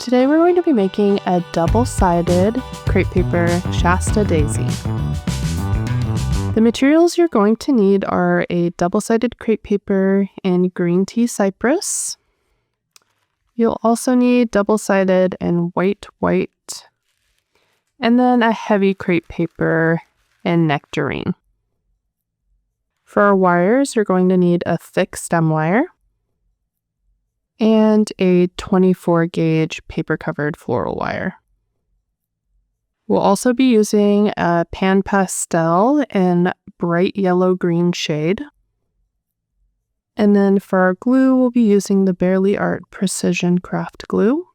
Today we're going to be making a double-sided crepe paper Shasta Daisy. The materials you're going to need are a double-sided crepe paper and green tea cypress. You'll also need double-sided and white, and then a heavy crepe paper and nectarine. For our wires, you're going to need a thick stem wire and a 24 gauge paper covered floral wire. We'll also be using a pan pastel in bright yellow green shade. And then for our glue, we'll be using the Barely Art Precision Craft Glue.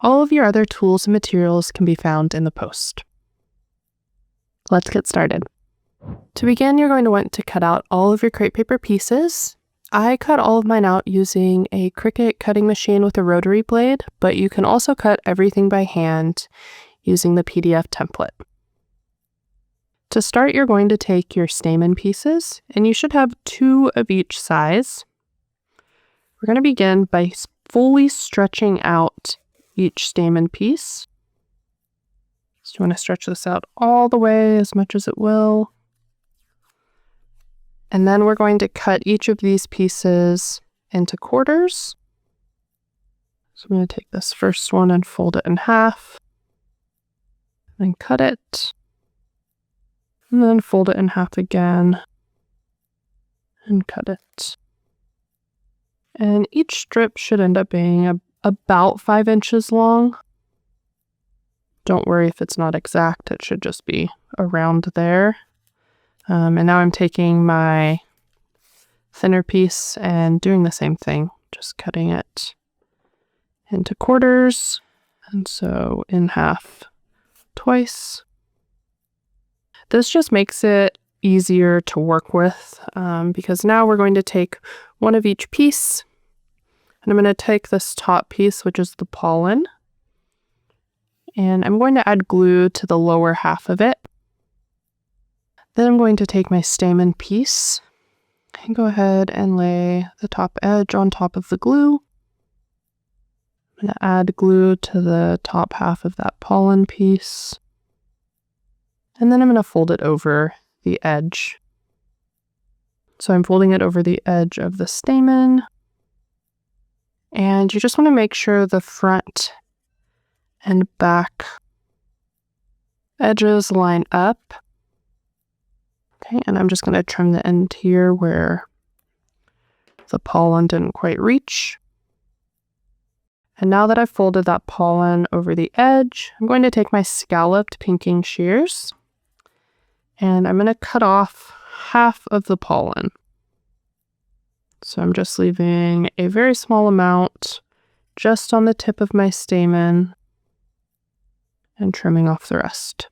All of your other tools and materials can be found in the post. Let's get started. To begin, you're going to want to cut out all of your crepe paper pieces. I cut all of mine out using a Cricut cutting machine with a rotary blade, but you can also cut everything by hand using the PDF template. To start, you're going to take your stamen pieces, and you should have 2 of each size. We're going to begin by fully stretching out each stamen piece. So you want to stretch this out all the way as much as it will. And then we're going to cut each of these pieces into quarters. So I'm going to take this first one and fold it in half. Then cut it. And then fold it in half again. And cut it. And each strip should end up being about 5 inches long. Don't worry if it's not exact, it should just be around there. And now I'm taking my thinner piece and doing the same thing, just cutting it into quarters, and so in half twice. This just makes it easier to work with because now we're going to take one of each piece, and I'm going to take this top piece, which is the pollen, and I'm going to add glue to the lower half of it. Then I'm going to take my stamen piece and go ahead and lay the top edge on top of the glue. I'm going to add glue to the top half of that pollen piece. And then I'm going to fold it over the edge. So I'm folding it over the edge of the stamen. And you just want to make sure the front and back edges line up. Okay, and I'm just going to trim the end here where the pollen didn't quite reach. And now that I've folded that pollen over the edge, I'm going to take my scalloped pinking shears and I'm going to cut off half of the pollen. So I'm just leaving a very small amount just on the tip of my stamen and trimming off the rest.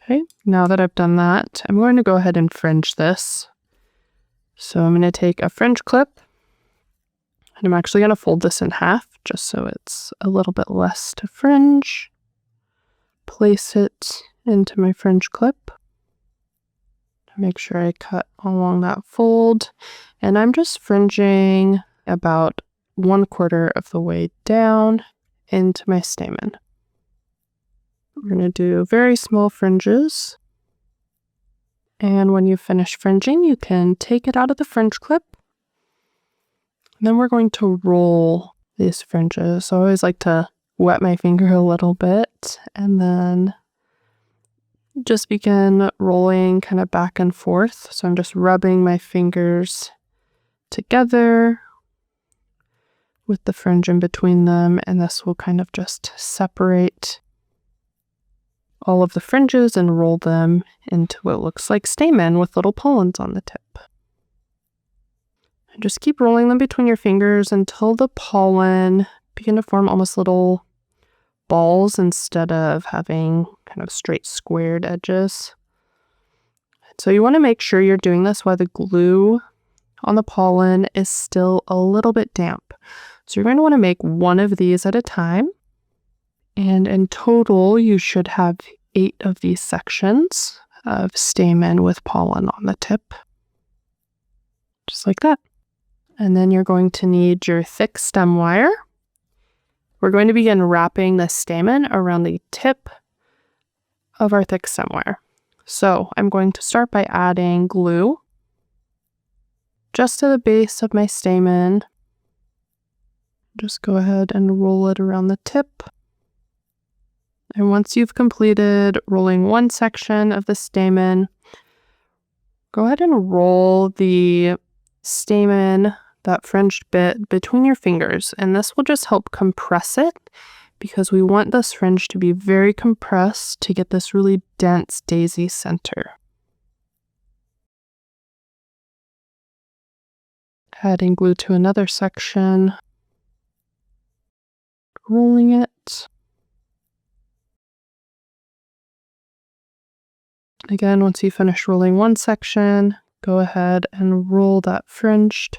Okay, now that I've done that, I'm going to go ahead and fringe this. So I'm going to take a fringe clip, and I'm actually going to fold this in half just so it's a little bit less to fringe. Place it into my fringe clip. Make sure I cut along that fold, and I'm just fringing about 1/4 of the way down into my stamen. We're going to do very small fringes. And when you finish fringing, you can take it out of the fringe clip. And then we're going to roll these fringes. So I always like to wet my finger a little bit and then just begin rolling kind of back and forth. So I'm just rubbing my fingers together with the fringe in between them, and this will kind of just separate all of the fringes and roll them into what looks like stamen with little pollens on the tip. And just keep rolling them between your fingers until the pollen begin to form almost little balls instead of having kind of straight squared edges. So you want to make sure you're doing this while the glue on the pollen is still a little bit damp. So you're going to want to make one of these at a time. And in total, you should have 8 of these sections of stamen with pollen on the tip. Just like that. And then you're going to need your thick stem wire. we're going to begin wrapping the stamen around the tip of our thick stemware. So I'm going to start by adding glue just to the base of my stamen. Just go ahead and roll it around the tip. And once you've completed rolling one section of the stamen, go ahead and roll the stamen, that fringed bit, between your fingers. And this will just help compress it because we want this fringe to be very compressed to get this really dense daisy center. Adding glue to another section. Rolling it. Again, once you finish rolling one section, go ahead and roll that fringed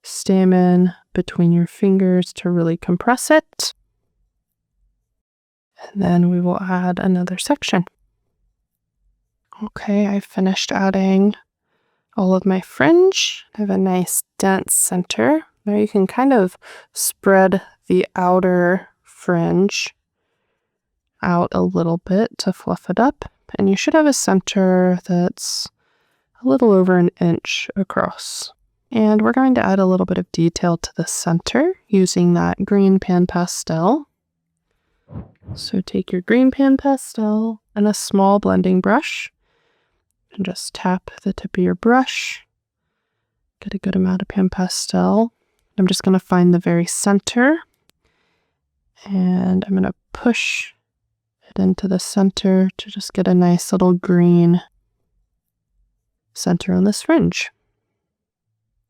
stamen between your fingers to really compress it. And then we will add another section. Okay, I finished adding all of my fringe. I have a nice dense center. Now you can kind of spread the outer fringe out a little bit to fluff it up. And you should have a center that's a little over an inch across. And we're going to add a little bit of detail to the center using that green pan pastel. So take your green pan pastel and a small blending brush and just tap the tip of your brush. Get a good amount of pan pastel. I'm just going to find the very center and I'm going to push it into the center to just get a nice little green center on this fringe.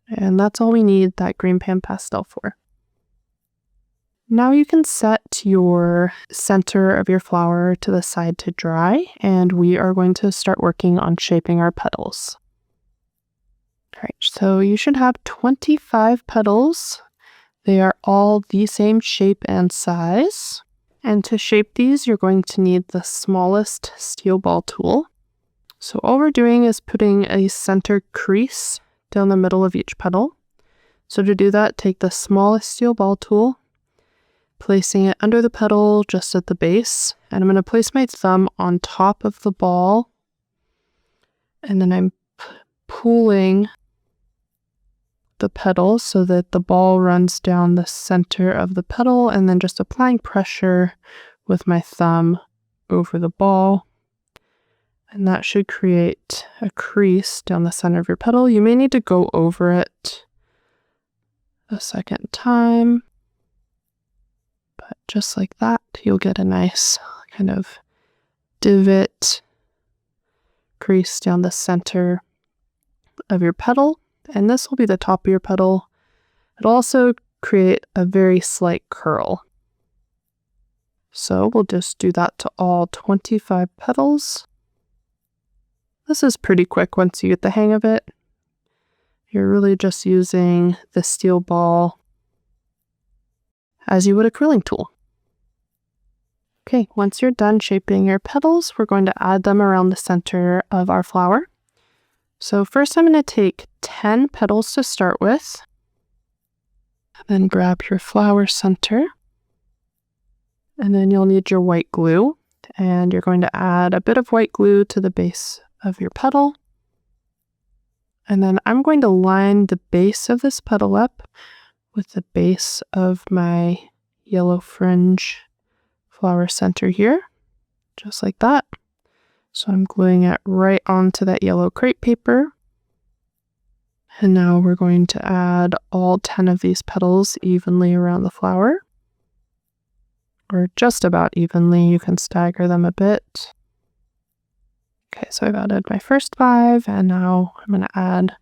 And that's all we need that green pan pastel for. Now you can set your center of your flower to the side to dry, and we are going to start working on shaping our petals. All right, so you should have 25 petals. They are all the same shape and size. And to shape these, you're going to need the smallest steel ball tool. So all we're doing is putting a center crease down the middle of each petal. So to do that, take the smallest steel ball tool, placing it under the petal just at the base. And I'm going to place my thumb on top of the ball. And then I'm pulling the petal so that the ball runs down the center of the petal, and then just applying pressure with my thumb over the ball. And that should create a crease down the center of your petal. You may need to go over it a second time, but just like that, you'll get a nice kind of divot crease down the center of your petal. And this will be the top of your petal. It'll also create a very slight curl. So we'll just do that to all 25 petals. This is pretty quick once you get the hang of it. You're really just using the steel ball as you would a quilling tool. Okay, once you're done shaping your petals, we're going to add them around the center of our flower. So first I'm going to take 10 petals to start with. Then grab your flower center. And then you'll need your white glue. And you're going to add a bit of white glue to the base of your petal. And then I'm going to line the base of this petal up with the base of my yellow fringe flower center here. Just like that. So I'm gluing it right onto that yellow crepe paper. And now we're going to add all 10 of these petals evenly around the flower. Or just about evenly, you can stagger them a bit. Okay, so I've added my first 5, and now I'm going to add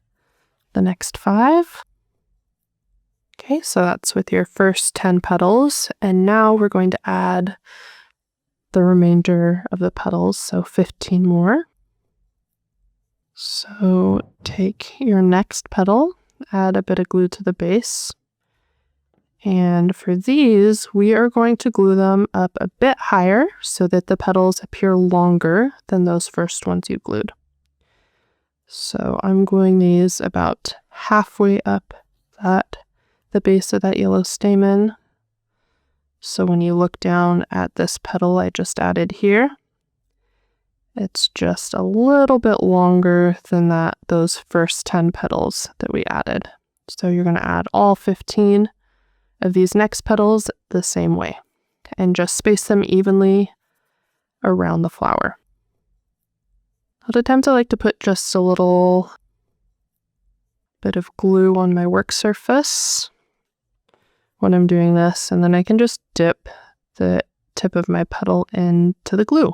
the next 5. Okay, so that's with your first 10 petals, and now we're going to add the remainder of the petals, so 15 more. So take your next petal, add a bit of glue to the base, and for these, we are going to glue them up a bit higher so that the petals appear longer than those first ones you glued. So I'm gluing these about halfway up the base of that yellow stamen, So when you look down at this petal I just added here, it's just a little bit longer than those first 10 petals that we added. So you're going to add all 15 of these next petals the same way and just space them evenly around the flower. A lot of times I like to put just a little bit of glue on my work surface when I'm doing this, and then I can just dip the tip of my petal into the glue.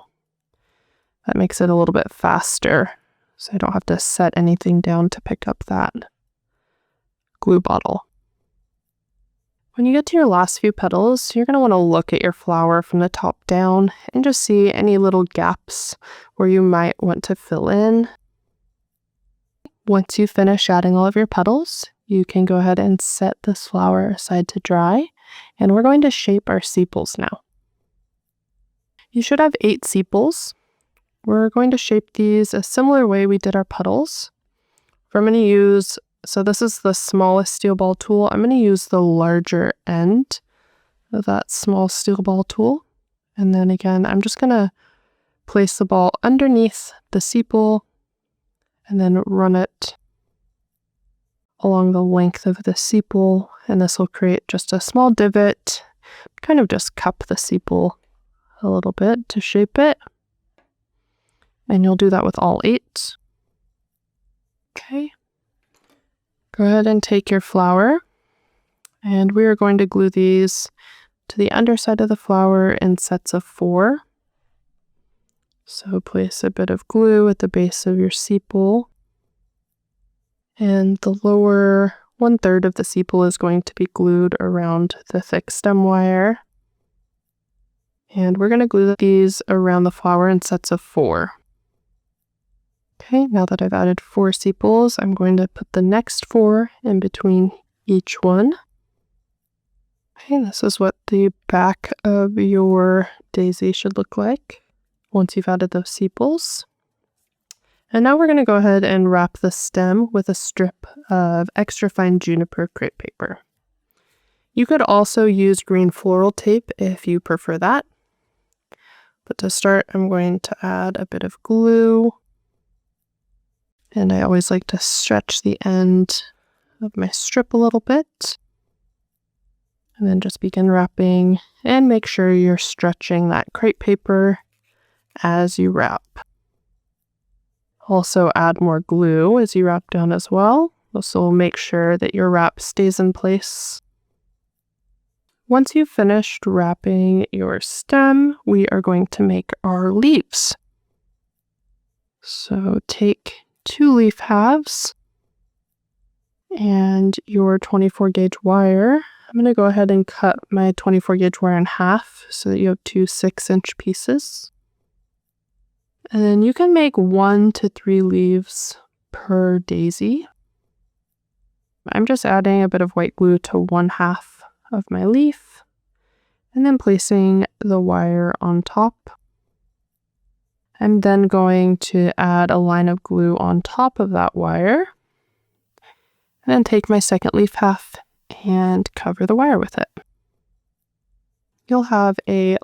That makes it a little bit faster, so I don't have to set anything down to pick up that glue bottle. When you get to your last few petals, you're going to want to look at your flower from the top down and just see any little gaps where you might want to fill in. Once you finish adding all of your petals, you can go ahead and set this flower aside to dry, and we're going to shape our sepals now. You should have 8 sepals. We're going to shape these a similar way we did our petals. I'm going to use, so this is the smallest steel ball tool. I'm going to use the larger end of that small steel ball tool. And then again, I'm just going to place the ball underneath the sepal and then run it along the length of the sepal. And this will create just a small divot, kind of just cup the sepal a little bit to shape it. And you'll do that with all 8. Okay. Go ahead and take your flower, and we are going to glue these to the underside of the flower in sets of 4. So place a bit of glue at the base of your sepal, and the lower 1/3 of the sepal is going to be glued around the thick stem wire. And we're going to glue these around the flower in sets of 4. Okay, now that I've added 4 sepals, I'm going to put the next 4 in between each one. Okay, this is what the back of your daisy should look like once you've added those sepals. And now we're going to go ahead and wrap the stem with a strip of extra fine juniper crepe paper. You could also use green floral tape if you prefer that. But to start, I'm going to add a bit of glue. And I always like to stretch the end of my strip a little bit. And then just begin wrapping, and make sure you're stretching that crepe paper as you wrap. Also add more glue as you wrap down as well. This will make sure that your wrap stays in place. Once you've finished wrapping your stem, we are going to make our leaves. So take 2 leaf halves and your 24 gauge wire. I'm going to go ahead and cut my 24 gauge wire in half so that you have 2 6-inch pieces. And then you can make 1 to 3 leaves per daisy. I'm just adding a bit of white glue to 1/2 of my leaf and then placing the wire on top. I'm then going to add a line of glue on top of that wire, and then take my second leaf half and cover the wire with it. You'll have a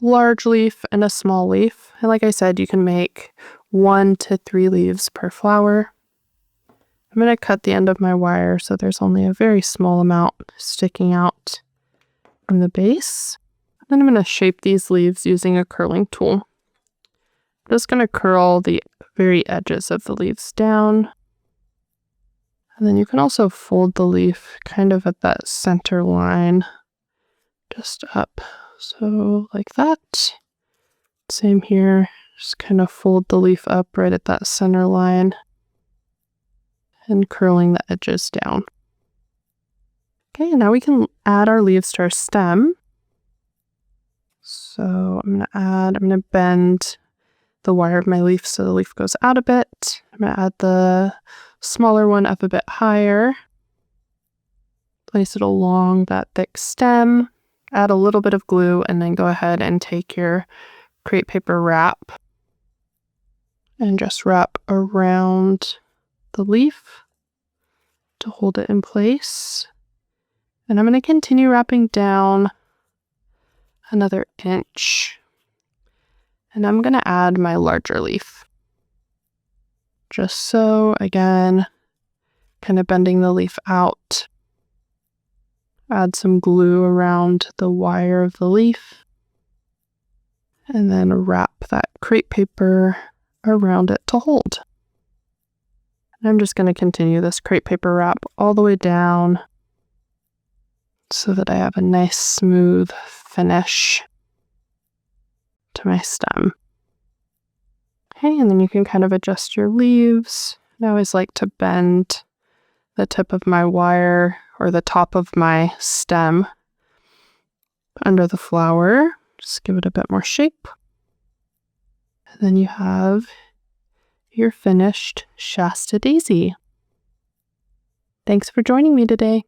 large leaf and a small leaf, and like I said, you can make 1 to 3 leaves per flower. I'm going to cut the end of my wire so there's only a very small amount sticking out from the base. Then I'm going to shape these leaves using a curling tool. I'm just going to curl the very edges of the leaves down. And then you can also fold the leaf kind of at that center line, just up. So like that. Same here, just kind of fold the leaf up right at that center line and curling the edges down. Okay, and now we can add our leaves to our stem. So I'm going to bend the wire of my leaf so the leaf goes out a bit. I'm going to add the smaller one up a bit higher. Place it along that thick stem. Add a little bit of glue, and then go ahead and take your crepe paper wrap and just wrap around the leaf to hold it in place. And I'm going to continue wrapping down another inch. And I'm going to add my larger leaf. Just so, again, kind of bending the leaf out. Add some glue around the wire of the leaf. And then wrap that crepe paper around it to hold. And I'm just going to continue this crepe paper wrap all the way down so that I have a nice smooth finish to my stem. Okay, and then you can kind of adjust your leaves. I always like to bend the tip of my wire or the top of my stem under the flower. Just give it a bit more shape. And then you have your finished Shasta Daisy. Thanks for joining me today.